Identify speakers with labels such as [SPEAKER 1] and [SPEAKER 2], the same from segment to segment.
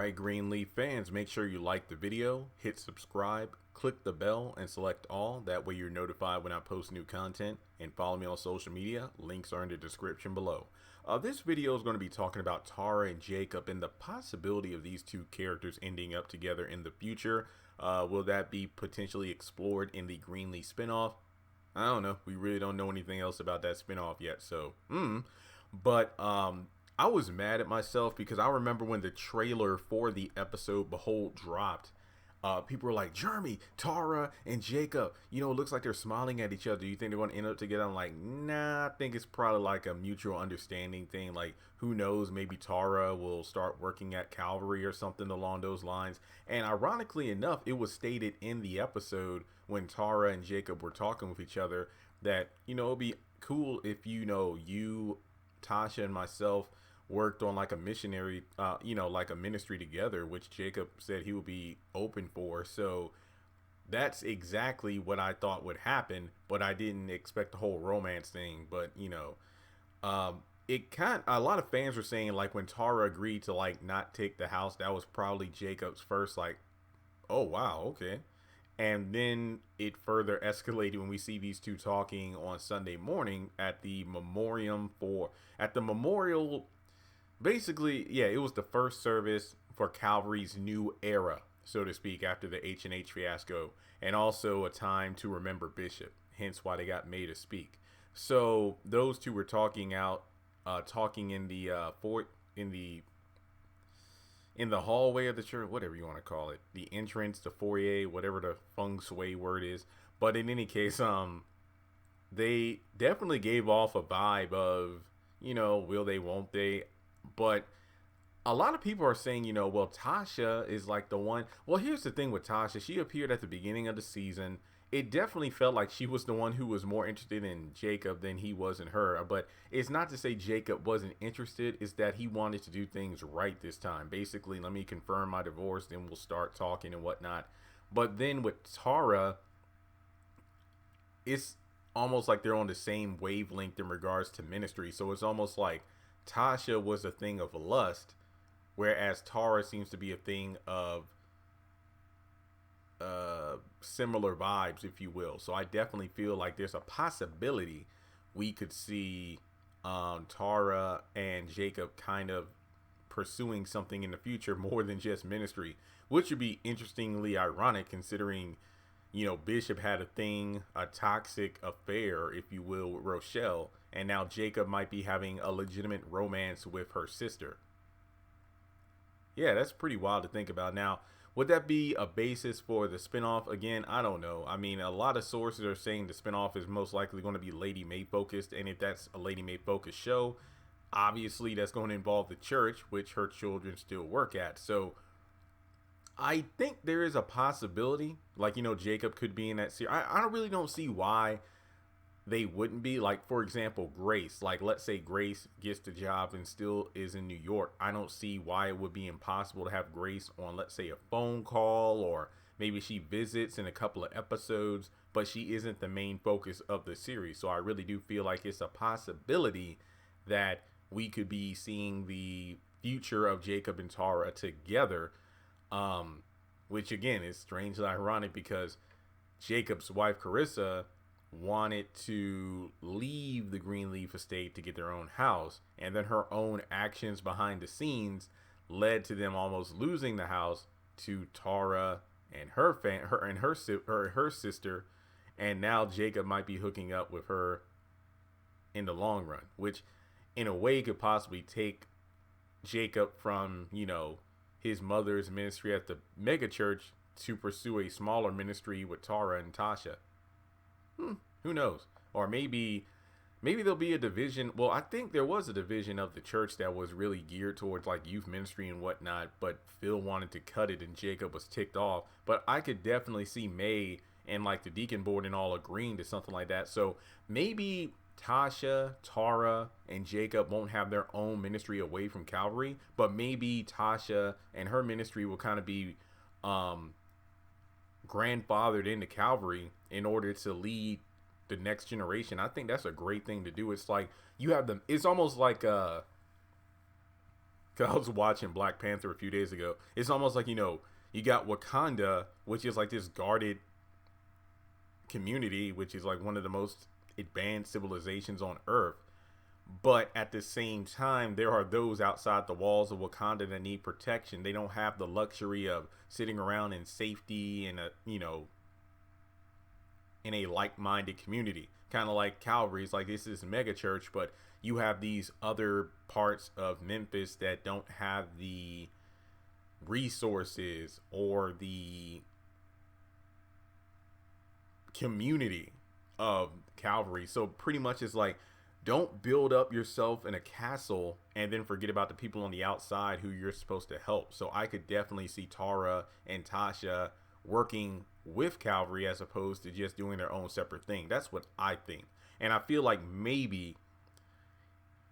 [SPEAKER 1] right, Greenleaf fans, make sure you like the video, hit subscribe, click the bell, and select all. That way you're notified when I post new content. And follow me on social media. Links are in the description below. This video is going to be talking about Tara and Jacob and the possibility of these two characters ending up together in the future. Will that be potentially explored in the Greenleaf spinoff? I don't know. We really don't know anything else about that spinoff yet. So, But I was mad at myself because I remember when the trailer for the episode Behold dropped, people were like, Jeremy, Tara, and Jacob, it looks like they're smiling at each other. Do you think they're going to end up together? I'm like, nah, I think it's probably like a mutual understanding thing. Like, who knows? Maybe Tara will start working at Calvary or something along those lines. And ironically enough, it was stated in the episode when Tara and Jacob were talking with each other that, it'd be cool if, you, Tasha, and myself worked on like a missionary, like a ministry together, which Jacob said he would be open for. So that's exactly what I thought would happen, but I didn't expect the whole romance thing. But a lot of fans were saying like when Tara agreed to like not take the house, that was probably Jacob's first like, oh wow, okay. And then it further escalated when we see these two talking on Sunday morning at the memorial. Basically, yeah, it was the first service for Calvary's new era, so to speak, after the H&H fiasco, and also a time to remember Bishop, hence why they got May to speak. So those two were talking in the hallway of the church, whatever you want to call it, the entrance, the foyer, whatever the feng shui word is. But in any case, they definitely gave off a vibe of, will they, won't they? But a lot of people are saying, well, Tasha is like the one. Well, here's the thing with Tasha. She appeared at the beginning of the season. It definitely felt like she was the one who was more interested in Jacob than he was in her. But it's not to say Jacob wasn't interested. It's that he wanted to do things right this time. Basically, let me confirm my divorce, then we'll start talking and whatnot. But then with Tara, it's almost like they're on the same wavelength in regards to ministry. So it's almost like Tasha was a thing of lust, whereas Tara seems to be a thing of similar vibes, if you will. So I definitely feel like there's a possibility we could see Tara and Jacob kind of pursuing something in the future more than just ministry, which would be interestingly ironic considering Bishop had a toxic affair, if you will, with Rochelle, and now Jacob might be having a legitimate romance with her sister. Yeah, that's pretty wild to think about. Now, would that be a basis for the spinoff? Again, I don't know. I mean, a lot of sources are saying the spinoff is most likely going to be Lady May focused, and if that's a Lady May focused show, obviously that's going to involve the church, which her children still work at. So I think there is a possibility, like, Jacob could be in that series. I really don't see why they wouldn't be. Like, for example, Grace. Like, let's say Grace gets the job and still is in New York. I don't see why it would be impossible to have Grace on, let's say, a phone call, or maybe she visits in a couple of episodes, but she isn't the main focus of the series. So I really do feel like it's a possibility that we could be seeing the future of Jacob and Tara together. Which again is strangely ironic because Jacob's wife Carissa wanted to leave the Greenleaf estate to get their own house, and then her own actions behind the scenes led to them almost losing the house to Tara and her sister, and now Jacob might be hooking up with her in the long run, which in a way could possibly take Jacob from his mother's ministry at the mega church to pursue a smaller ministry with Tara and Tasha. Who knows? Or maybe there'll be a division. Well, I think there was a division of the church that was really geared towards like youth ministry and whatnot, but Phil wanted to cut it and Jacob was ticked off. But I could definitely see May and like the deacon board and all agreeing to something like that. So maybe Tasha, Tara, and Jacob won't have their own ministry away from Calvary, but maybe Tasha and her ministry will kind of be grandfathered into Calvary in order to lead the next generation. I think that's a great thing to do. It's like you have them. It's almost like Cause I was watching Black Panther a few days ago. It's almost like, you got Wakanda, which is like this guarded community, which is like one of the most advanced civilizations on Earth. But at the same time, there are those outside the walls of Wakanda that need protection. They don't have the luxury of sitting around in safety in a like-minded community. Kind of like Calvary's, like this is mega church, but you have these other parts of Memphis that don't have the resources or the community of Calvary. So pretty much it's like, don't build up yourself in a castle and then forget about the people on the outside who you're supposed to help. So I could definitely see Tara and Tasha working with Calvary as opposed to just doing their own separate thing. That's what I think. And I feel like maybe,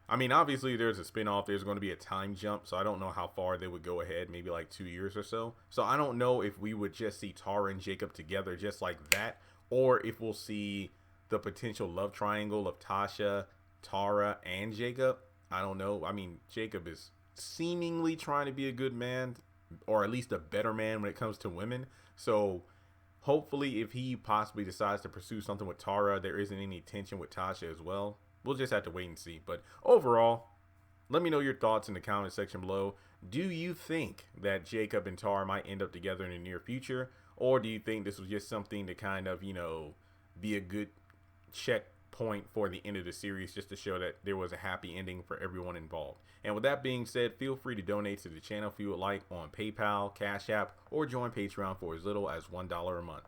[SPEAKER 1] I mean, obviously there's a spinoff. There's going to be a time jump. So I don't know how far they would go ahead. Maybe like 2 years or so. So I don't know if we would just see Tara and Jacob together just like that, or if we'll see the potential love triangle of Tasha, Tara, and Jacob. I don't know. I mean, Jacob is seemingly trying to be a good man, or at least a better man when it comes to women. So hopefully if he possibly decides to pursue something with Tara, there isn't any tension with Tasha as well. We'll just have to wait and see. But overall, let me know your thoughts in the comment section below. Do you think that Jacob and Tara might end up together in the near future? Or do you think this was just something to kind of, be a good checkpoint for the end of the series, just to show that there was a happy ending for everyone involved? And with that being said, feel free to donate to the channel if you would like on PayPal, Cash App, or join Patreon for as little as $1 a month.